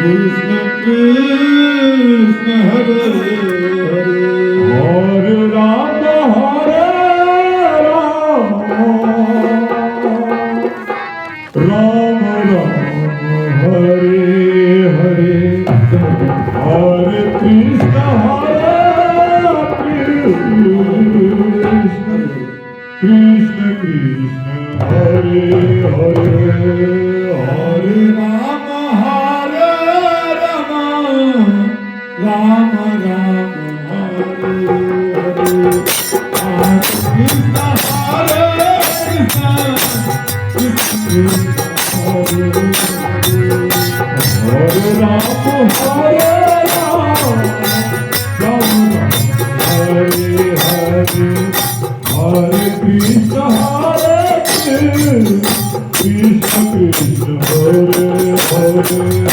Krishna Hare Hare Hare Ram Ram Ram Hare Hare Hare Krishna Krishna Krishna Hare Hare Hare Ram Hare Ram Ram Ram Hare Hare Krishna Hare Krishna Krishna Hare Hare Hare Ram Ram Hare Hare Hare Krishna Krishna Krishna Hare Hare